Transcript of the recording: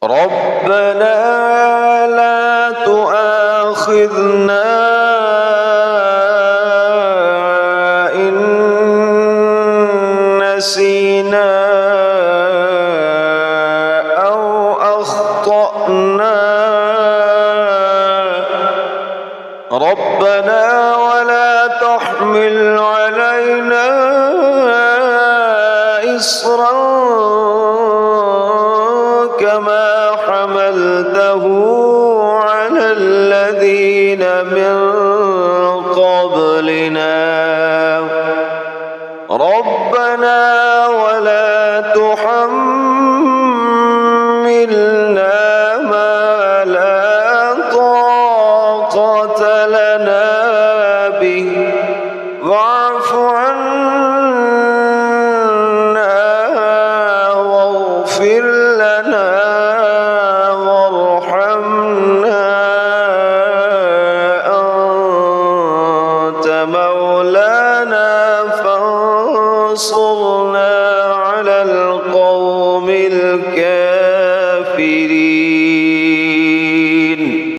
ربنا لا تؤاخذنا إن نسينا أو أخطأنا ربنا ولا تحمل علينا إصرا كما حملته على الذين من قبلنا ربنا ولا تحملنا ما لا طاقة لنا به واعف عنا واغفر لنا وارحمنا أنت مولانا فانصرنا على القوم الكافرين.